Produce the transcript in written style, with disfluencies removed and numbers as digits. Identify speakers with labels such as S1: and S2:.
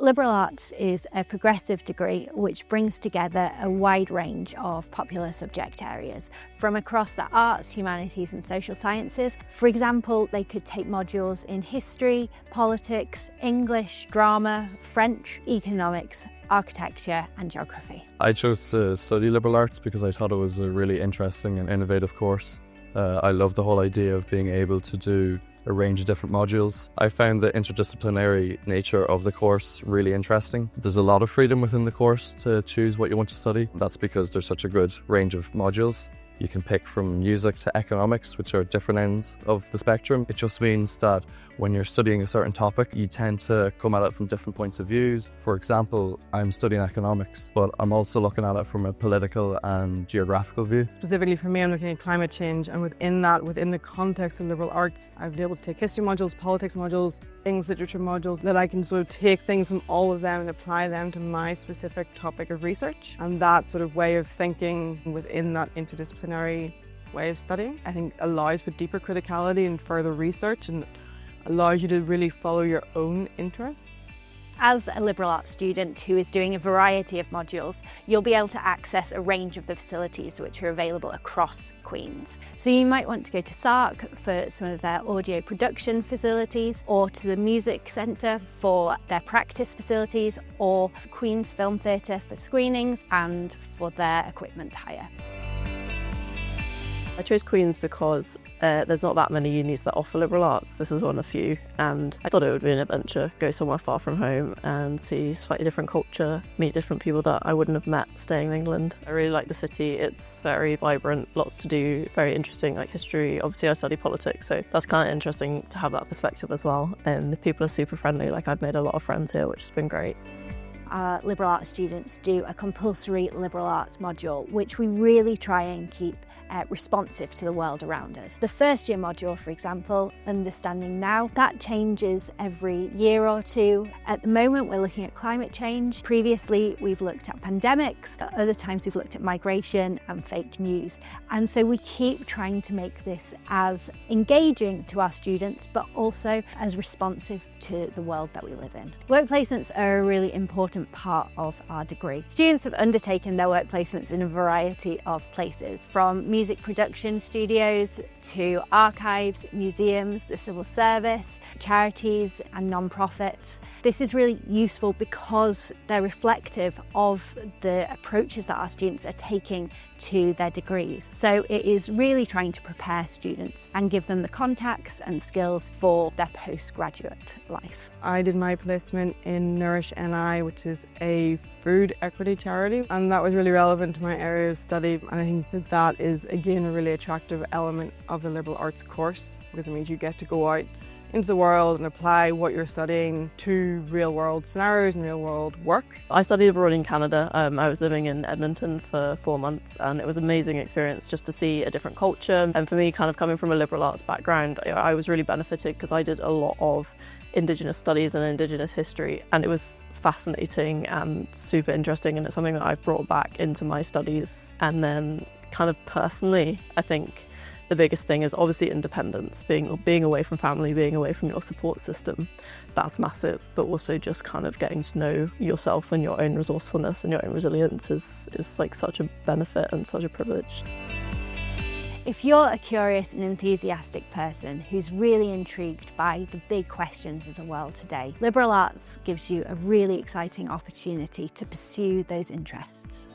S1: Liberal arts is a progressive degree which brings together a wide range of popular subject areas from across the arts, humanities and social sciences. For example, they could take modules in history, politics, English, drama, French, economics, architecture and geography.
S2: I chose to study liberal arts because I thought it was a really interesting and innovative course. I love the whole idea of being able to do a range of different modules. I found the interdisciplinary nature of the course really interesting. There's a lot of freedom within the course to choose what you want to study. That's because there's such a good range of modules. You can pick from music to economics, which are different ends of the spectrum. It just means that when you're studying a certain topic, you tend to come at it from different points of views. For example, I'm studying economics, but I'm also looking at it from a political and geographical view.
S3: Specifically for me, I'm looking at climate change, and within that, within the context of liberal arts, I've been able to take history modules, politics modules, English literature modules, that I can sort of take things from all of them and apply them to my specific topic of research. And that sort of way of thinking within that interdisciplinary way of studying, I think allows for deeper criticality and further research and allows you to really follow your own interests.
S1: As a liberal arts student who is doing a variety of modules, you'll be able to access a range of the facilities which are available across Queen's. So you might want to go to SARC for some of their audio production facilities, or to the Music Centre for their practice facilities, or Queen's Film Theatre for screenings and for their equipment hire.
S4: I chose Queen's because there's not that many unis that offer liberal arts. This is one of a few, and I thought it would be an adventure, go somewhere far from home and see slightly different culture, meet different people that I wouldn't have met staying in England. I really like the city. It's very vibrant, lots to do, very interesting, like history. Obviously I study politics, so that's kind of interesting to have that perspective as well. And the people are super friendly. Like, I've made a lot of friends here, which has been great.
S1: Our liberal arts students do a compulsory liberal arts module, which we really try and keep responsive to the world around us. The first year module, for example, Understanding Now, that changes every year or two. At the moment, we're looking at climate change. Previously, we've looked at pandemics. At other times, we've looked at migration and fake news. And so we keep trying to make this as engaging to our students, but also as responsive to the world that we live in. Work placements are a really important part of our degree. Students have undertaken their work placements in a variety of places, from music production studios to archives, museums, the civil service, charities and non-profits. This is really useful because they're reflective of the approaches that our students are taking to their degrees. So it is really trying to prepare students and give them the contacts and skills for their postgraduate life.
S3: I did my placement in Nourish NI, which is a food equity charity, and that was really relevant to my area of study, and I think that that is again a really attractive element of the liberal arts course, because it means you get to go out into the world and apply what you're studying to real world scenarios and real world work.
S4: I studied abroad in Canada. I was living in Edmonton for 4 months, and it was an amazing experience just to see a different culture. And for me, kind of coming from a liberal arts background, I was really benefited because I did a lot of Indigenous studies and Indigenous history, and it was fascinating and super interesting, and it's something that I've brought back into my studies. And then kind of personally, I think the biggest thing is obviously independence, being away from family, being away from your support system. That's massive, but also just kind of getting to know yourself and your own resourcefulness and your own resilience is like such a benefit and such a privilege.
S1: If you're a curious and enthusiastic person who's really intrigued by the big questions of the world today, liberal arts gives you a really exciting opportunity to pursue those interests.